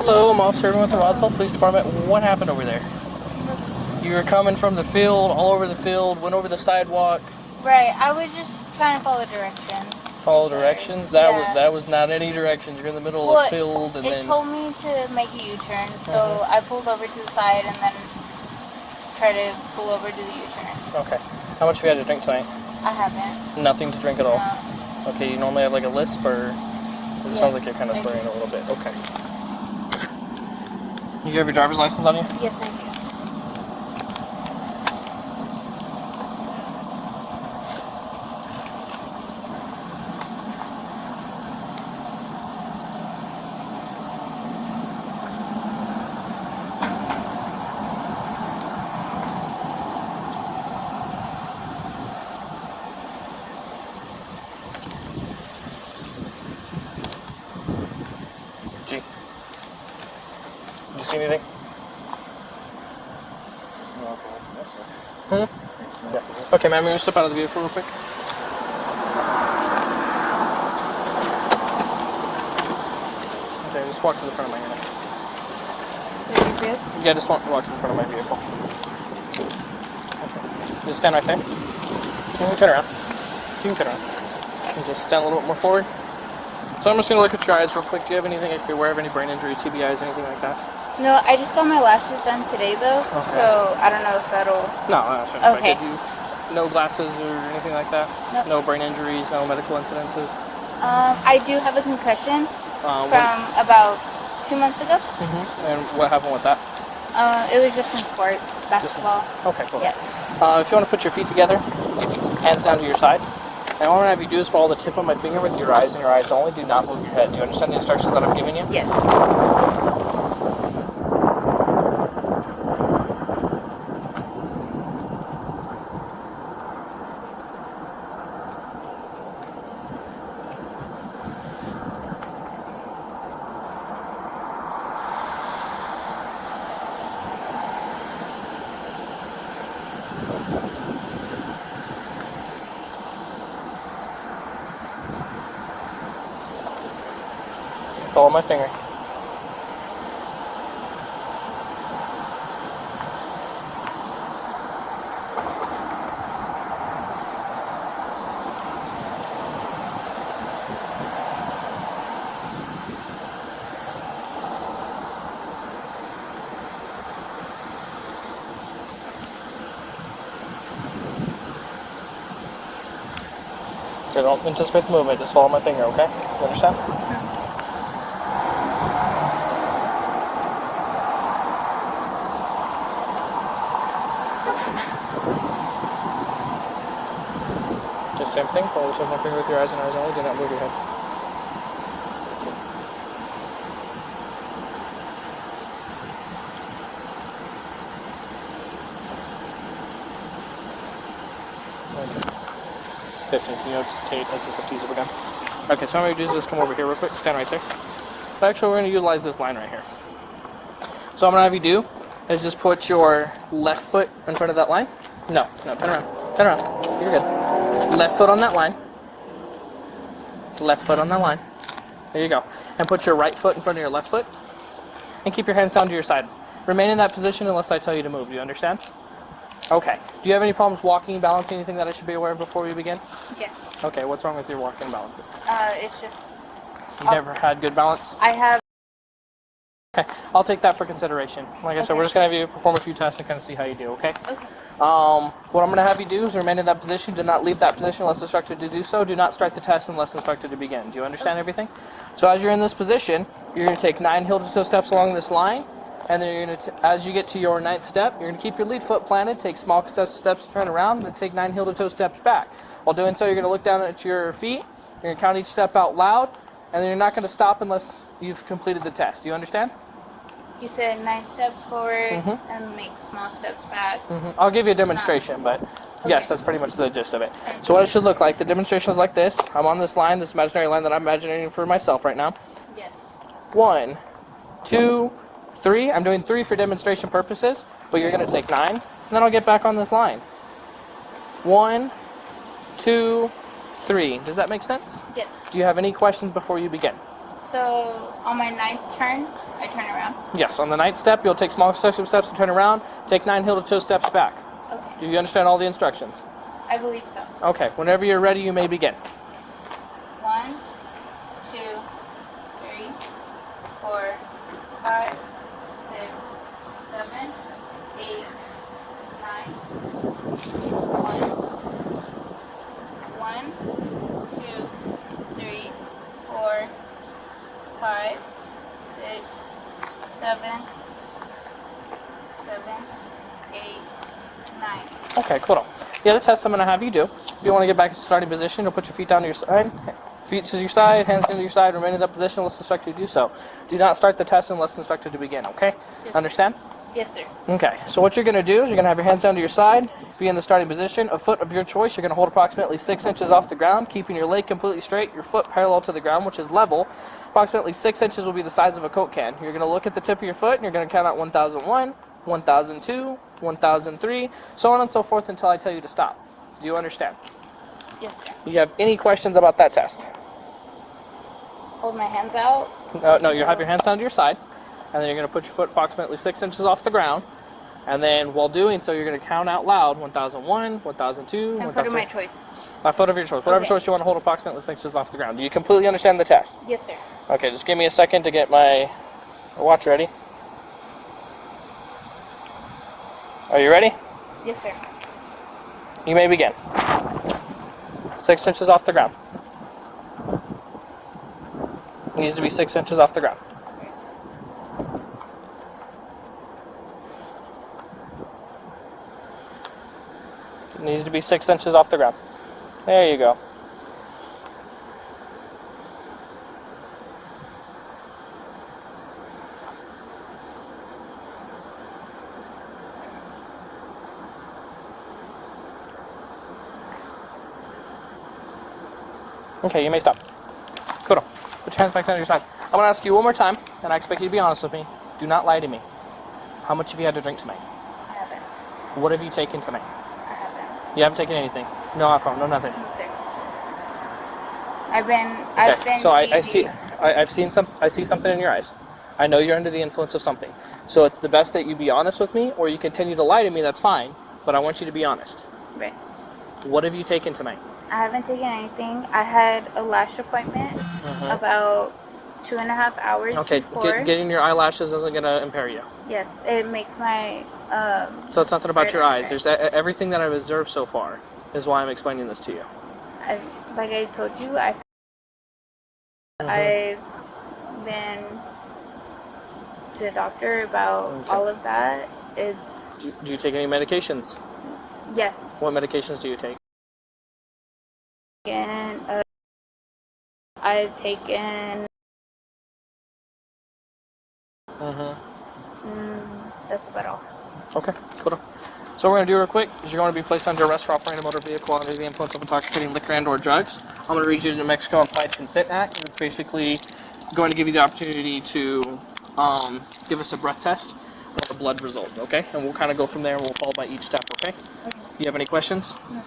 Hello, I'm Officer Irvin with the Roswell Police Department. What happened over there? You were coming from the field, all over the field, went over the sidewalk. Right, I was just trying to follow directions. Follow directions? That was not any directions. You're in the middle of the field, and it told me to make a U-turn, so I pulled over to the side and then tried to pull over to the U-turn. Okay. How much have you had to drink tonight? I haven't. Nothing to drink at all? No. Okay, you normally have like a lisp, or it sounds like you're kind of slurring a little bit. Okay. You have your driver's license on you? Yes, I do. G. Did you see anything? Yeah. Okay, ma'am, you're going to step out of the vehicle real quick. Okay, just walk to the front of my unit. Yeah, just walk to the front of my vehicle. Okay. Just stand right there. You can turn around. You can turn around. And just stand a little bit more forward. So I'm just going to look at your eyes real quick. Do you have anything I should be aware of? Any brain injuries, TBIs, anything like that? No, I just got my lashes done today, though, so I don't know if that'll... No, that shouldn't affect you. No glasses or anything like that? Nope. No brain injuries, no medical incidences? I do have a concussion from about 2 months ago. And what happened with that? It was just in sports, basketball. Okay, cool. Yes. If you want to put your feet together, hands down to your side, and all I'm going to have you do is follow the tip of my finger with your eyes and your eyes only. Do not move your head. Do you understand the instructions that I'm giving you? Yes. Follow my finger. Okay, don't anticipate the movement, just follow my finger, okay? You understand? Just same thing, follow the tip of my finger with your eyes and eyes only, do not move your head. Okay. 15, can you notate SSFTs again? Okay, so what I'm going to do is just come over here real quick, stand right there. Actually, we're going to utilize this line right here. So what I'm going to have you do is just put your left foot in front of that line. No, turn around. Turn around. You're good. Left foot on that line. Left foot on that line. There you go. And put your right foot in front of your left foot. And keep your hands down to your side. Remain in that position unless I tell you to move. Do you understand? Okay. Do you have any problems walking, balancing, anything that I should be aware of before we begin? Yes. Okay, what's wrong with your walking and balancing? It's just... You never had good balance? I have... Okay, I'll take that for consideration. Like I said, we're just going to have you perform a few tests and kind of see how you do, okay? Okay. What I'm going to have you do is remain in that position. Do not leave that position unless instructed to do so. Do not start the test unless instructed to begin. Do you understand everything? So as you're in this position, you're going to take 9 heel-to-toe steps along this line. And then you're going to, as you get to your 9th step, you're going to keep your lead foot planted, take small steps to turn around, and take 9 heel-to-toe steps back. While doing so, you're going to look down at your feet. You're going to count each step out loud. And then you're not going to stop unless you've completed the test. Do you understand? You said 9 steps forward and make small steps back. I'll give you a demonstration, but yes, that's pretty much the gist of it. So what it should look like, the demonstration is like this. I'm on this line, this imaginary line that I'm imagining for myself right now. Yes. 1, 2, 3. I'm doing 3 for demonstration purposes, but you're going to take 9, and then I'll get back on this line. 1, 2, 3. Does that make sense? Yes. Do you have any questions before you begin? So on my 9th turn, I turn around. Yes, on the 9th step, you'll take small successive steps to turn around. Take 9 heel-to-toe steps back. Okay. Do you understand all the instructions? I believe so. Okay, whenever you're ready, you may begin. 1, 2, 3, 4, 5, 6, 7, 8, 9. 1, 2, 3, 4, 5, 6, 7, 8, 9. Okay, cool. The other test I'm going to have you do, if you want to get back to starting position, you'll put your feet down to your side, feet to your side, hands into your side, remain in that position unless instructed to do so. Do not start the test unless instructed to begin, okay? Yes, Understand? Yes, sir. Okay, so what you're going to do is you're going to have your hands down to your side, be in the starting position, a foot of your choice. You're going to hold approximately 6 inches off the ground, keeping your leg completely straight, your foot parallel to the ground, which is level. Approximately 6 inches will be the size of a Coke can. You're going to look at the tip of your foot, and you're going to count out 1001, 1002, 1003, so on and so forth until I tell you to stop. Do you understand? Yes, sir. Do you have any questions about that test? Hold my hands out. No, you have your hands down to your side, and then you're going to put your foot approximately 6 inches off the ground, and then while doing so, you're going to count out loud 1001, 1002, And foot of my choice. A foot of your choice. Whatever choice you want to hold approximately 6 inches off the ground. Do you completely understand the test? Yes, sir. Okay, just give me a second to get my watch ready. Are you ready? Yes, sir. You may begin. 6 inches off the ground. Needs to be 6 inches off the ground. Needs to be 6 inches off the ground. There you go. Okay, you may stop. Cool. Put your hands back down to your side. I'm going to ask you one more time, and I expect you to be honest with me. Do not lie to me. How much have you had to drink tonight? I haven't. What have you taken tonight? I haven't. You haven't taken anything? No alcohol, no nothing? No, sir. I've been so I see something in your eyes. I know you're under the influence of something. So it's the best that you be honest with me, or you continue to lie to me, that's fine. But I want you to be honest. Right. What have you taken tonight? I haven't taken anything. I had a lash appointment about 2.5 hours before. Getting your eyelashes isn't going to impair you. Yes, it makes my... So it's nothing about your eyes. There's everything that I've observed so far is why I'm explaining this to you. Like I told you, I've been to the doctor about all of that. It's... Do you take any medications? Yes. What medications do you take? And I've taken... that's about all. Okay, cool. So what we're going to do real quick is you're going to be placed under arrest for operating a motor vehicle under the influence of intoxicating liquor and or drugs. I'm going to read you the Mexico Implied Consent Act, and it's basically going to give you the opportunity to give us a breath test with a blood result, okay? And we'll kind of go from there and we'll follow by each step, okay? Do you have any questions? No.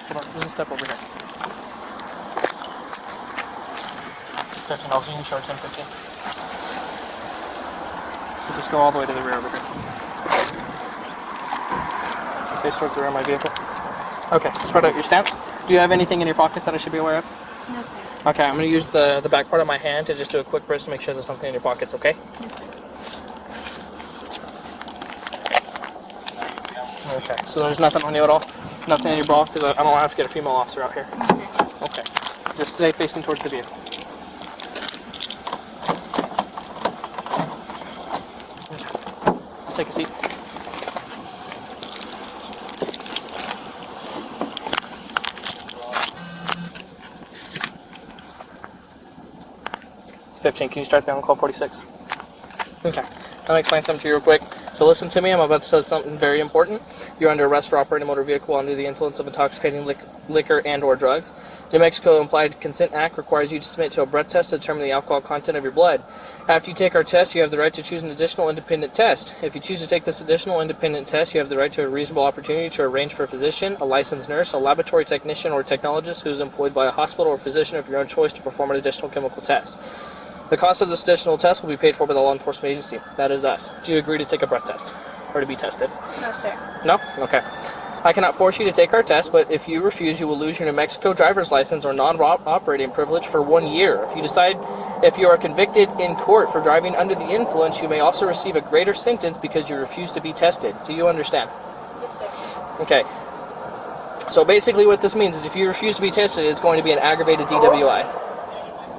Hold on, there's a step over here. 15 dollars, you can show 10, 15. We'll just go all the way to the rear over here. Face towards the rear of my vehicle. Okay, spread out your stamps. Do you have anything in your pockets that I should be aware of? No, sir. Okay, I'm going to use the back part of my hand to just do a quick press to make sure there's nothing in your pockets, okay? Yes, sir. Okay, so there's nothing on you at all? Nothing in your bra? Because I don't have to get a female officer out here. No, sir. Okay, just stay facing towards the vehicle. Let's take a seat. Can you start down on call 46? Okay. Let me explain something to you real quick. So listen to me, I'm about to say something very important. You're under arrest for operating a motor vehicle under the influence of intoxicating liquor and or drugs. The Mexico Implied Consent Act requires you to submit to a breath test to determine the alcohol content of your blood. After you take our test, you have the right to choose an additional independent test. If you choose to take this additional independent test, you have the right to a reasonable opportunity to arrange for a physician, a licensed nurse, a laboratory technician, or technologist who is employed by a hospital or physician of your own choice to perform an additional chemical test. The cost of this additional test will be paid for by the law enforcement agency. That is us. Do you agree to take a breath test or to be tested? No, sir. No? Okay. I cannot force you to take our test, but if you refuse, you will lose your New Mexico driver's license or non-operating privilege for 1 year. If you are convicted in court for driving under the influence, you may also receive a greater sentence because you refuse to be tested. Do you understand? Yes, sir. Okay. So basically what this means is if you refuse to be tested, it's going to be an aggravated DWI.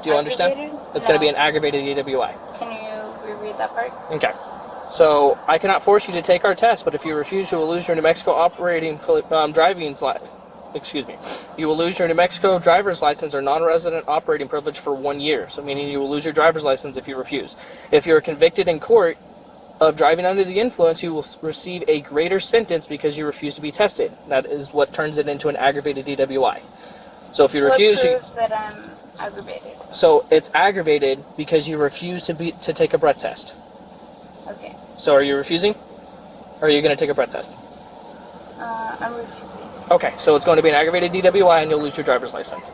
Do you understand? It's going to be an aggravated DWI. Can you reread that part? Okay. So I cannot force you to take our test, but if you refuse, you will lose your New Mexico You will lose your New Mexico driver's license or non-resident operating privilege for 1 year. So meaning you will lose your driver's license if you refuse. If you are convicted in court of driving under the influence, you will receive a greater sentence because you refuse to be tested. That is what turns it into an aggravated DWI. So if you refuse, what proves that I'm aggravated? So it's aggravated because you refuse to take a breath test. Okay. So are you refusing? Or are you going to take a breath test? I'm refusing. Okay, so it's going to be an aggravated DWI and you'll lose your driver's license.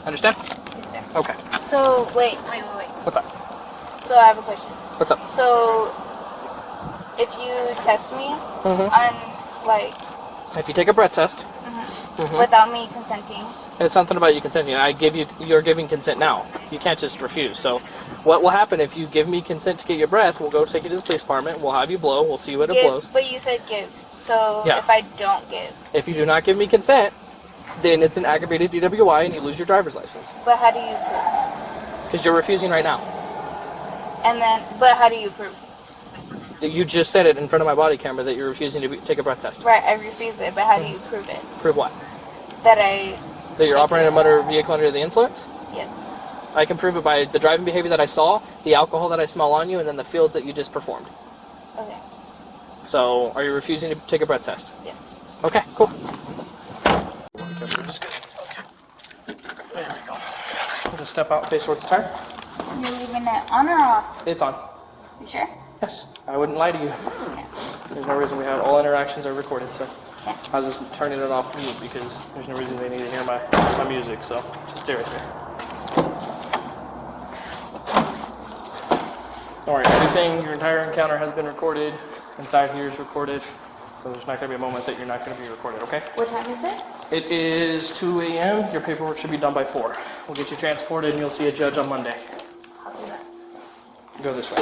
Understand? Yes, sir. Okay. So, wait. What's up? So I have a question. What's up? So, if you test me on, like... If you take a breath test... without me consenting... It's something about you consenting. You're giving consent now. You can't just refuse. So what will happen if you give me consent to get your breath, we'll go take you to the police department, we'll have you blow, we'll see what it blows. But you said give. So yeah. If I don't give... If you do not give me consent, then it's an aggravated DWI and you lose your driver's license. But how do you prove? Because you're refusing right now. But how do you prove? You just said it in front of my body camera that you're refusing to take a breath test. Right, I refuse it, but how do you prove it? Prove what? That you're operating a motor vehicle under the influence? Yes. I can prove it by the driving behavior that I saw, the alcohol that I smell on you, and then the fields that you just performed. Okay. So, are you refusing to take a breath test? Yes. Okay, cool. Okay. There we go. We'll just step out, face towards the tire. You're leaving it on or off? It's on. You sure? Yes. I wouldn't lie to you. Okay. There's no reason we have all interactions are recorded, so... Okay. I was just turning it off mute because there's no reason they need to hear my music, so just stay right there. Alright, everything, your entire encounter has been recorded. Inside here is recorded. So there's not going to be a moment that you're not going to be recorded, okay? What time is it? It is 2 a.m. Your paperwork should be done by 4. We'll get you transported and you'll see a judge on Monday. I'll do that. Go this way.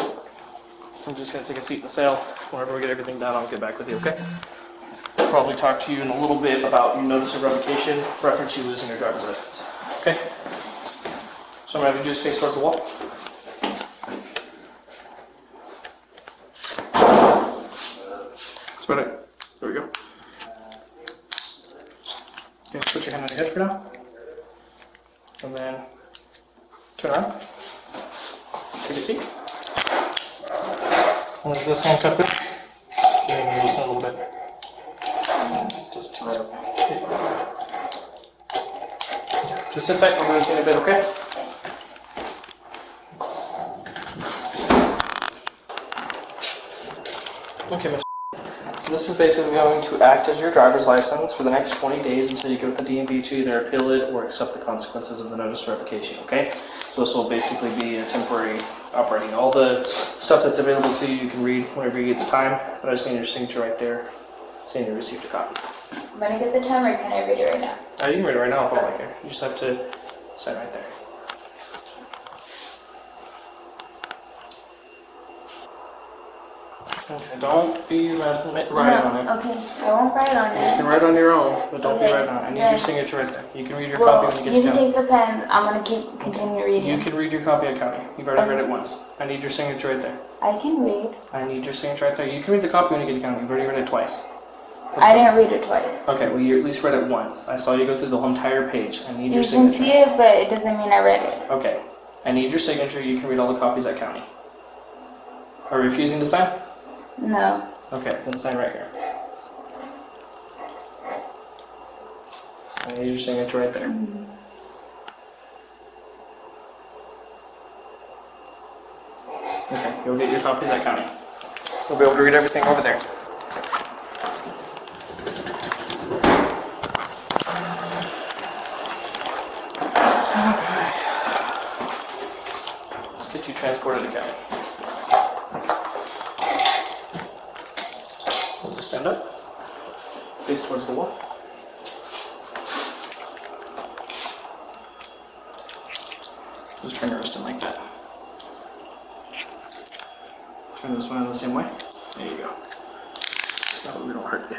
I'm just going to take a seat in the cell. Whenever we get everything done, I'll get back with you, okay? Probably talk to you in a little bit about your notice of revocation, reference you losing your driver's license. Okay? So I'm going to have you just face towards the wall. Spread it. There we go. Okay, put your hand on your head for now. And then turn around. Take a seat. What is this handcuff good? Maybe loosen a little bit. Just sit tight, we're going to see in a bit, okay? Okay, Mr. This is basically going to act as your driver's license for the next 20 days until you go with the DMV to either appeal it or accept the consequences of the notice of revocation, okay? So this will basically be a temporary operating. All the stuff that's available to you, you can read whenever you get the time, but I just need your signature right there saying you received a copy. I'm going to get the time, or can I read it right now? You can read it right now if I like it. You just have to sign right there. Okay, don't be writing on it. Okay, I won't write on it. You can write on your own, but don't be Okay, writing on it. I need then- your signature right there. You can read your copy when you You get can to take the pen. I'm going to continue reading. You can read your copy at county. You've already read it once. I need your signature right there. I can read. I need your signature right there. You can read the copy when you get to county. You've already read it twice. I didn't read it twice. Okay, well you at least read it once. I saw you go through the whole entire page. I need your You signature. can see it, but it doesn't mean I read it. Okay. I need your signature. You can read all the copies at county. Are you refusing to sign? No. Okay, then sign right here. And use your signature right there. Okay, go get your copies at county. You'll be able to read everything over there. Let's get you transported to county. We'll just stand up, face towards the wall. Just turn your wrist in like that. Turn this one in the same way. There you go. So we don't hurt you.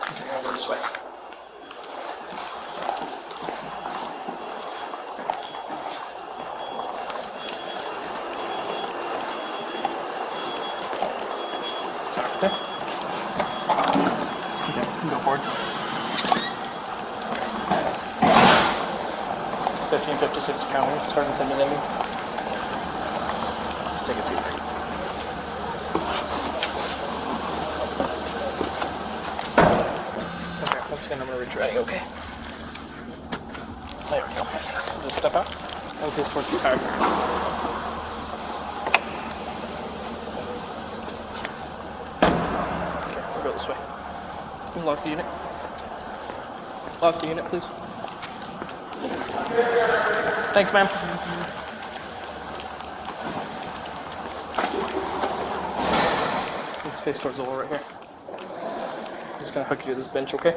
Okay, over this way. Start right there. Okay, you can go forward. 1556 county, start and send it ending. Just take a seat. Okay, once again I'm going to read you ready, okay? There we go. Just step out and face towards the car. Okay, we'll go this way. Lock the unit. Lock the unit, please. Thanks, ma'am. Let's face towards the wall right here. I'm just gonna hook you to this bench, okay?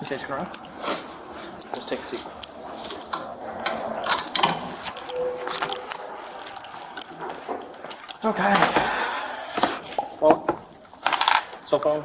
Okay, turn around. Just take a seat. Okay. Well, cell phone.